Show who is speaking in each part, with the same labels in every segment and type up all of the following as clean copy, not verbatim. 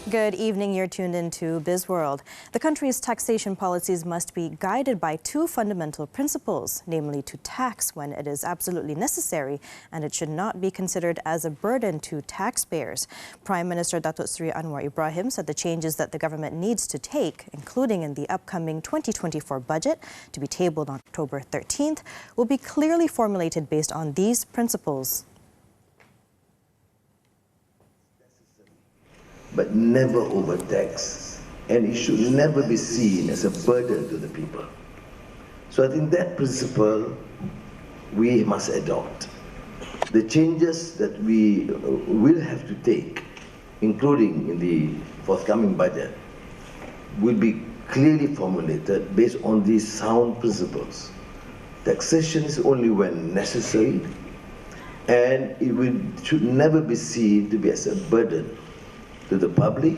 Speaker 1: Good evening. You're tuned into Bizworld. The country's taxation policies must be guided by two fundamental principles, namely to tax when it is absolutely necessary, and it should not be considered as a burden to taxpayers. Prime Minister Datuk Seri Anwar Ibrahim said the changes that the government needs to take, including in the upcoming 2024 budget, to be tabled on October 13th, will be clearly formulated based on these principles.
Speaker 2: But never overtax, and it should never be seen as a burden to the people. So I think that principle we must adopt. The changes that we will have to take, including in the forthcoming budget, will be clearly formulated based on these sound principles. Taxation is only when necessary, and should never be seen to be as a burden to the public.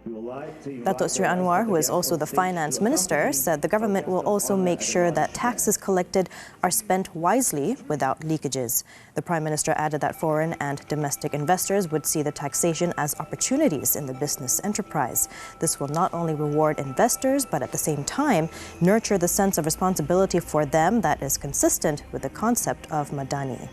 Speaker 1: Datuk Seri Anwar, who is also the finance minister, said the government will also make sure that taxes collected are spent wisely without leakages. The Prime Minister added that foreign and domestic investors would see the taxation as opportunities in the business enterprise. This will not only reward investors, but at the same time nurture the sense of responsibility for them that is consistent with the concept of Madani.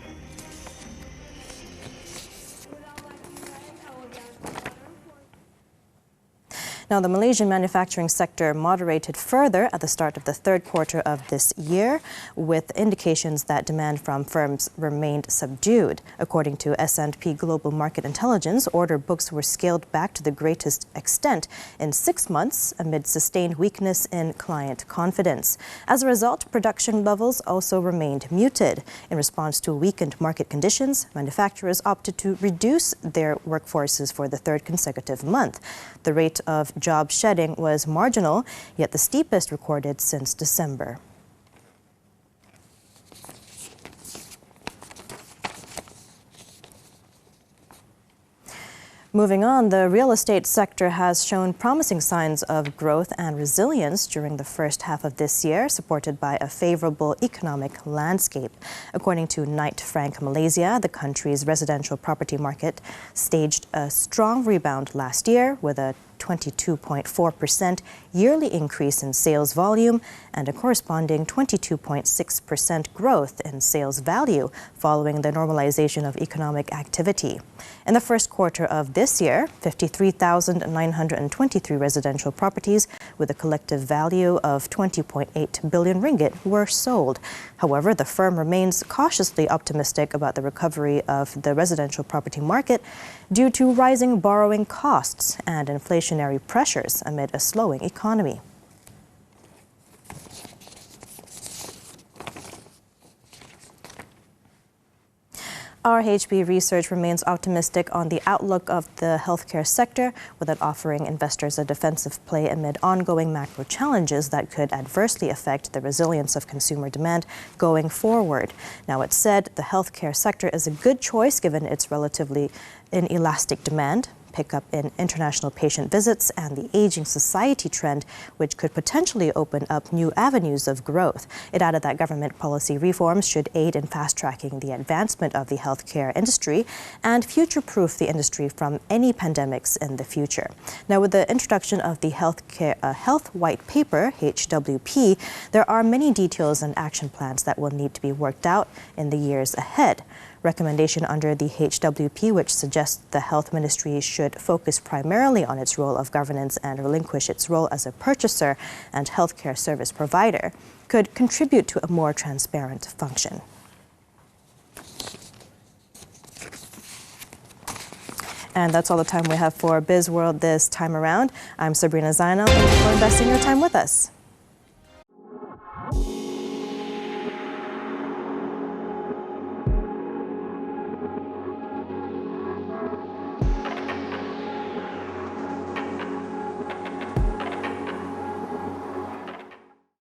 Speaker 1: Now, the Malaysian manufacturing sector moderated further at the start of the third quarter of this year, with indications that demand from firms remained subdued. According to S&P Global Market Intelligence, order books were scaled back to the greatest extent in 6 months amid sustained weakness in client confidence. As a result, production levels also remained muted. In response to weakened market conditions, manufacturers opted to reduce their workforces for the third consecutive month. The rate of job shedding was marginal, yet the steepest recorded since December. Moving on, the real estate sector has shown promising signs of growth and resilience during the first half of this year, supported by a favorable economic landscape. According to Knight Frank Malaysia, the country's residential property market staged a strong rebound last year with a 22.4% yearly increase in sales volume and a corresponding 22.6% growth in sales value following the normalization of economic activity. In the first quarter of this year, 53,923 residential properties with a collective value of 20.8 billion ringgit were sold. However, the firm remains cautiously optimistic about the recovery of the residential property market due to rising borrowing costs and inflationary pressures amid a slowing economy. RHB Research remains optimistic on the outlook of the healthcare sector, with it offering investors a defensive play amid ongoing macro challenges that could adversely affect the resilience of consumer demand going forward. Now, it's said the healthcare sector is a good choice given its relatively inelastic demand, pickup in international patient visits, and the aging society trend, which could potentially open up new avenues of growth. It added that government policy reforms should aid in fast-tracking the advancement of the healthcare industry and future-proof the industry from any pandemics in the future. Now, with the introduction of the Health White Paper, HWP, there are many details and action plans that will need to be worked out in the years ahead. Recommendation under the HWP, which suggests the Health Ministry should focus primarily on its role of governance and relinquish its role as a purchaser and healthcare service provider, could contribute to a more transparent function. And that's all the time we have for Bizworld this time around. I'm Sabrina Zainal. Thank you for investing your time with us.